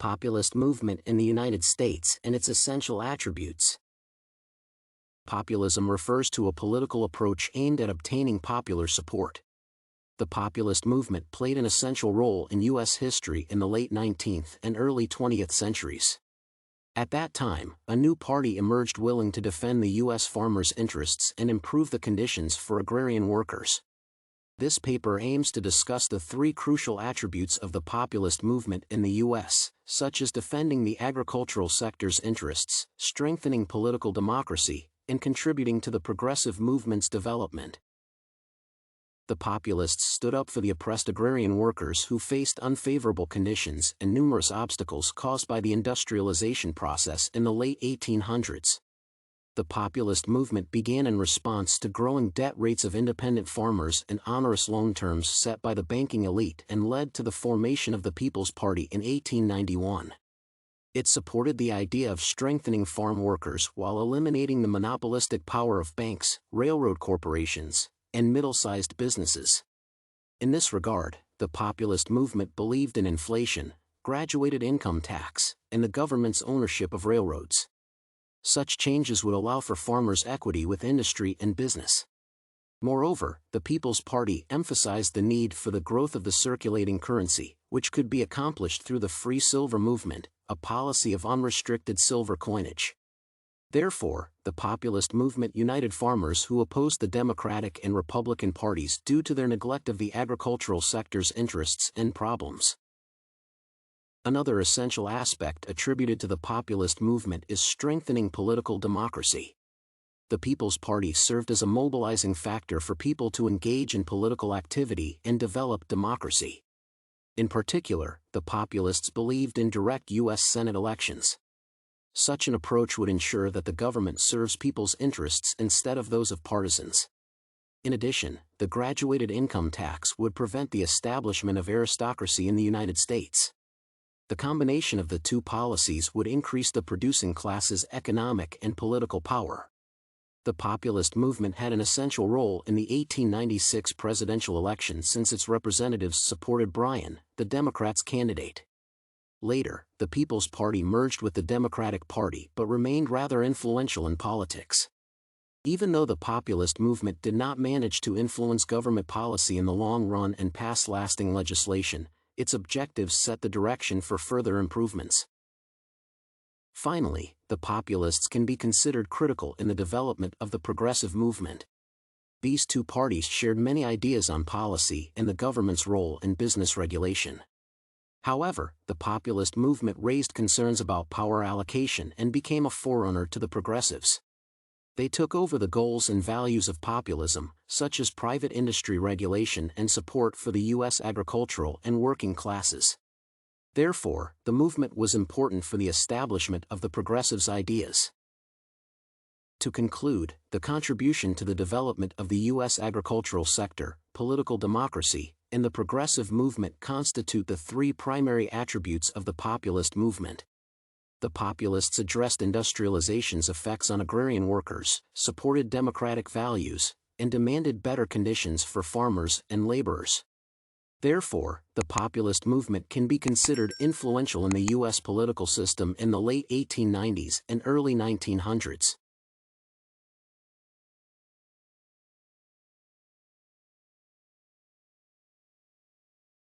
Populist movement in the United States and its essential attributes. Populism refers to a political approach aimed at obtaining popular support. The populist movement played an essential role in U.S. history in the late 19th and early 20th centuries. At that time, a new party emerged willing to defend the U.S. farmers' interests and improve the conditions for agrarian workers. This paper aims to discuss the three crucial attributes of the populist movement in the U.S., such as defending the agricultural sector's interests, strengthening political democracy, and contributing to the progressive movement's development. The populists stood up for the oppressed agrarian workers who faced unfavorable conditions and numerous obstacles caused by the industrialization process in the late 1800s. The populist movement began in response to growing debt rates of independent farmers and onerous loan terms set by the banking elite and led to the formation of the People's Party in 1891. It supported the idea of strengthening farm workers while eliminating the monopolistic power of banks, railroad corporations, and middle-sized businesses. In this regard, the populist movement believed in inflation, graduated income tax, and the government's ownership of railroads. Such changes would allow for farmers' equity with industry and business. Moreover, the People's Party emphasized the need for the growth of the circulating currency, which could be accomplished through the free silver movement, a policy of unrestricted silver coinage. Therefore, the populist movement united farmers who opposed the Democratic and Republican parties due to their neglect of the agricultural sector's interests and problems. Another essential aspect attributed to the populist movement is strengthening political democracy. The People's Party served as a mobilizing factor for people to engage in political activity and develop democracy. In particular, the populists believed in direct U.S. Senate elections. Such an approach would ensure that the government serves people's interests instead of those of partisans. In addition, the graduated income tax would prevent the establishment of aristocracy in the United States. The combination of the two policies would increase the producing class's economic and political power. The populist movement had an essential role in the 1896 presidential election since its representatives supported Bryan, the Democrats' candidate. Later, the People's Party merged with the Democratic Party but remained rather influential in politics. Even though the populist movement did not manage to influence government policy in the long run and pass lasting legislation, its objectives set the direction for further improvements. Finally, the populists can be considered critical in the development of the progressive movement. These two parties shared many ideas on policy and the government's role in business regulation. However, the populist movement raised concerns about power allocation and became a forerunner to the progressives. They took over the goals and values of populism, such as private industry regulation and support for the U.S. agricultural and working classes. Therefore, the movement was important for the establishment of the progressives' ideas. To conclude, the contribution to the development of the U.S. agricultural sector, political democracy, and the progressive movement constitute the three primary attributes of the populist movement. The populists addressed industrialization's effects on agrarian workers, supported democratic values, and demanded better conditions for farmers and laborers. Therefore, the populist movement can be considered influential in the U.S. political system in the late 1890s and early 1900s.